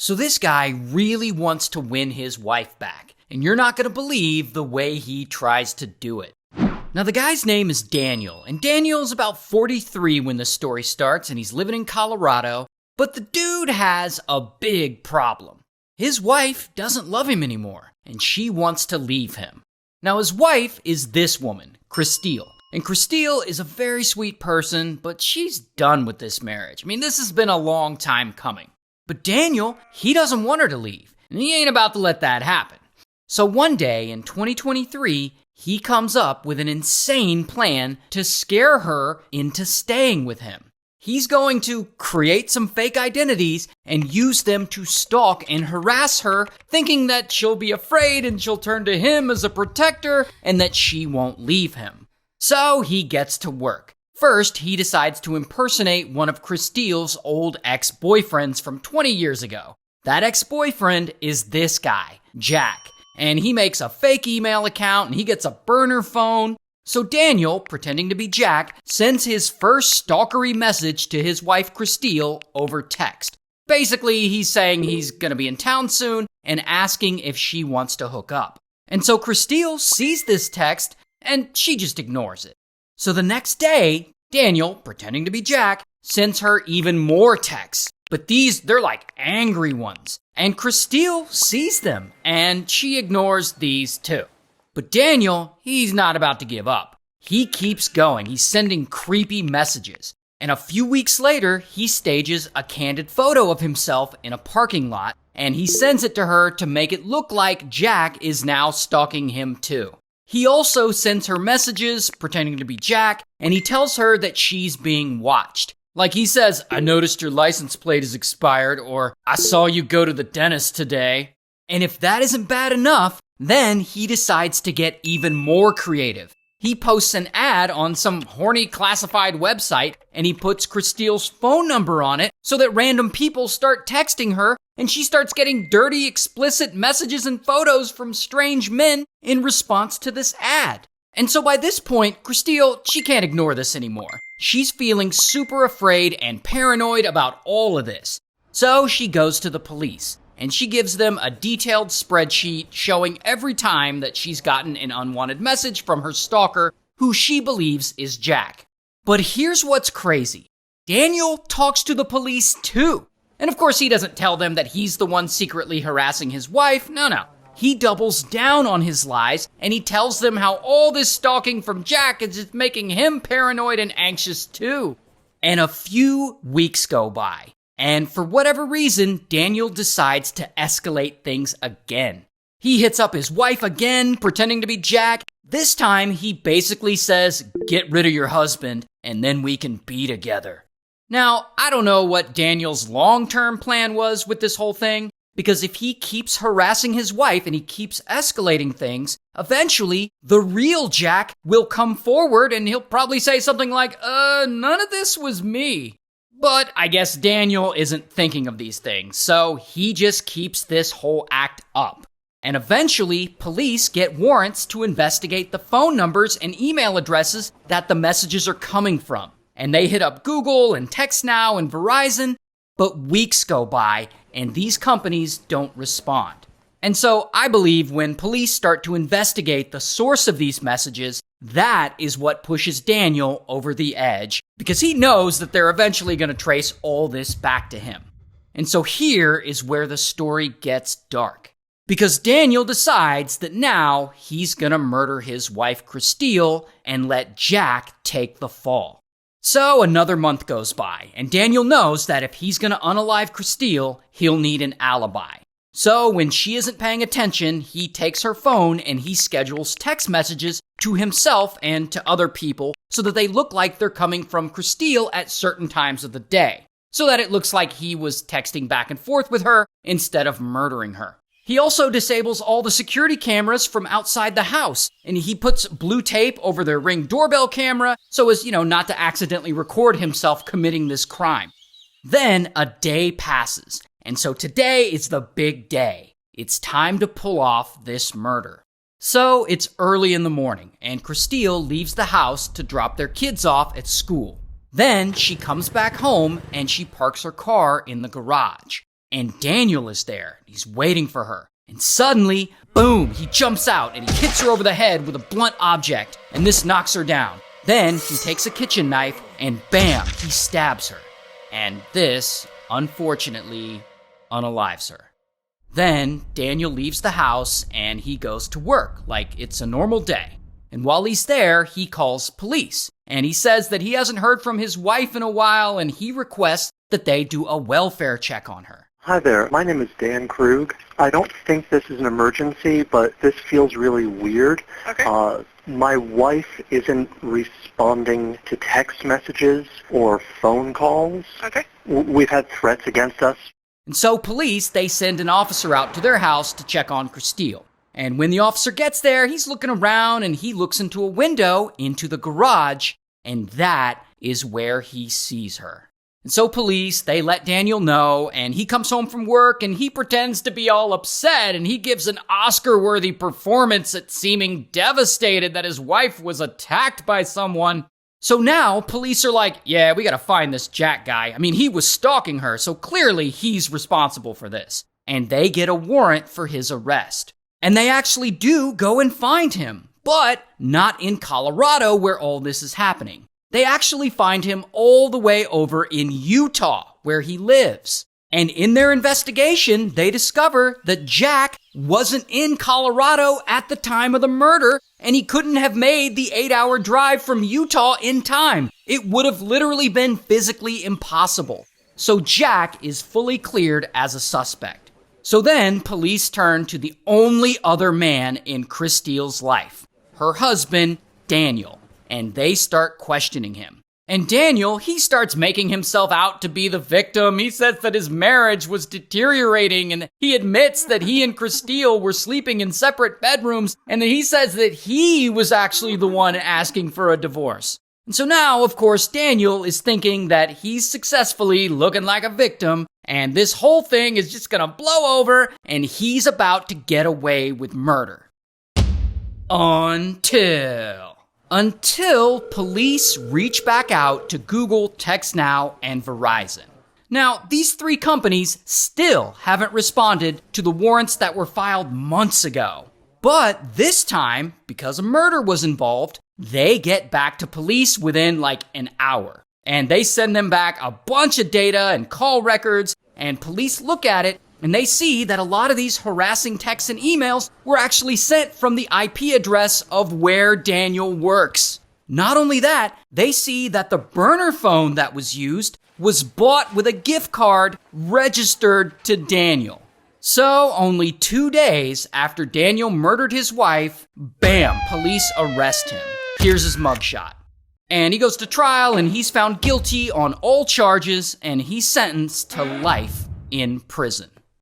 So this guy really wants to win his wife back, and you're not going to believe the way he tries to do it. Now the guy's name is Daniel, and Daniel's about 43 when the story starts, and he's living in Colorado, but the dude has a big problem. His wife doesn't love him anymore, and she wants to leave him. Now his wife is this woman, Christelle. And Christelle is a very sweet person, but she's done with this marriage. I mean, this has been a long time coming. But Daniel, he doesn't want her to leave, and he ain't about to let that happen. So one day in 2023, he comes up with an insane plan to scare her into staying with him. He's going to create some fake identities and use them to stalk and harass her, thinking that she'll be afraid and she'll turn to him as a protector and that she won't leave him. So he gets to work. First, he decides to impersonate one of Christelle's old ex-boyfriends from 20 years ago. That ex-boyfriend is this guy, Jack, and he makes a fake email account and he gets a burner phone. So Daniel, pretending to be Jack, sends his first stalkery message to his wife Christelle over text. Basically, he's saying he's gonna be in town soon and asking if she wants to hook up. And so Christelle sees this text and she just ignores it. So the next day, Daniel, pretending to be Jack, sends her even more texts. But they're like angry ones. And Christelle sees them, and she ignores these too. But Daniel, he's not about to give up. He keeps going. He's sending creepy messages. And a few weeks later, he stages a candid photo of himself in a parking lot, and he sends it to her to make it look like Jack is now stalking him too. He also sends her messages, pretending to be Jack, and he tells her that she's being watched. Like he says, "I noticed your license plate is expired," or "I saw you go to the dentist today." And if that isn't bad enough, then he decides to get even more creative. He posts an ad on some horny classified website, and he puts Christelle's phone number on it so that random people start texting her, and she starts getting dirty, explicit messages and photos from strange men in response to this ad. And so by this point, Christelle, she can't ignore this anymore. She's feeling super afraid and paranoid about all of this. So she goes to the police, and she gives them a detailed spreadsheet showing every time that she's gotten an unwanted message from her stalker, who she believes is Jack. But here's what's crazy. Daniel talks to the police too. And of course, he doesn't tell them that he's the one secretly harassing his wife. No. He doubles down on his lies, and he tells them how all this stalking from Jack is just making him paranoid and anxious too. And a few weeks go by, and for whatever reason, Daniel decides to escalate things again. He hits up his wife again, pretending to be Jack. This time, he basically says, "Get rid of your husband, and then we can be together." Now, I don't know what Daniel's long-term plan was with this whole thing, because if he keeps harassing his wife and he keeps escalating things, eventually the real Jack will come forward and he'll probably say something like, none of this was me. But I guess Daniel isn't thinking of these things, so he just keeps this whole act up. And eventually, police get warrants to investigate the phone numbers and email addresses that the messages are coming from. And they hit up Google and TextNow and Verizon, but weeks go by and these companies don't respond. And so I believe when police start to investigate the source of these messages, that is what pushes Daniel over the edge, because he knows that they're eventually going to trace all this back to him. And so here is where the story gets dark, because Daniel decides that now he's going to murder his wife Christelle and let Jack take the fall. So another month goes by, and Daniel knows that if he's going to unalive Christelle, he'll need an alibi. So when she isn't paying attention, he takes her phone and he schedules text messages to himself and to other people so that they look like they're coming from Christelle at certain times of the day, so that it looks like he was texting back and forth with her instead of murdering her. He also disables all the security cameras from outside the house, and he puts blue tape over their Ring doorbell camera so as, not to accidentally record himself committing this crime. Then a day passes, and so today is the big day. It's time to pull off this murder. So it's early in the morning, and Christelle leaves the house to drop their kids off at school. Then she comes back home and she parks her car in the garage. and Daniel is there. He's waiting for her. And suddenly, boom, he jumps out and he hits her over the head with a blunt object, and this knocks her down. Then he takes a kitchen knife and bam, he stabs her. And this, unfortunately, unalives her. Then Daniel leaves the house and he goes to work like it's a normal day. And while he's there, he calls police. And he says that he hasn't heard from his wife in a while and he requests that they do a welfare check on her. Hi there, my name is Dan Krug. I don't think this is an emergency, but this feels really weird. Okay. My wife isn't responding to text messages or phone calls. Okay. We've had threats against us. And so police, they send an officer out to their house to check on Christelle. And when the officer gets there, he's looking around and he looks into a window into the garage, and that is where he sees her. And so police, they let Daniel know, and he comes home from work and he pretends to be all upset and he gives an Oscar-worthy performance at seeming devastated that his wife was attacked by someone. So now police are like, yeah, we gotta find this Jack guy. I mean, he was stalking her, so clearly he's responsible for this. And they get a warrant for his arrest. And they actually do go and find him, but not in Colorado where all this is happening. They actually find him all the way over in Utah, where he lives. And in their investigation, they discover that Jack wasn't in Colorado at the time of the murder, and he couldn't have made the 8-hour drive from Utah in time. It would have literally been physically impossible. So Jack is fully cleared as a suspect. So then police turn to the only other man in Christelle's life, her husband, Daniel. And they start questioning him. And Daniel, he starts making himself out to be the victim. He says that his marriage was deteriorating, and he admits that he and Christelle were sleeping in separate bedrooms, and that he says that he was actually the one asking for a divorce. And so now, of course, Daniel is thinking that he's successfully looking like a victim, and this whole thing is just gonna blow over, and he's about to get away with murder. Until police reach back out to Google, TextNow, and Verizon. Now, these three companies still haven't responded to the warrants that were filed months ago. But this time, because a murder was involved, they get back to police within like an hour. And they send them back a bunch of data and call records, and police look at it, and they see that a lot of these harassing texts and emails were actually sent from the IP address of where Daniel works. Not only that, they see that the burner phone that was used was bought with a gift card registered to Daniel. So, only 2 days after Daniel murdered his wife, bam, police arrest him. Here's his mugshot. And he goes to trial and he's found guilty on all charges and he's sentenced to life in prison.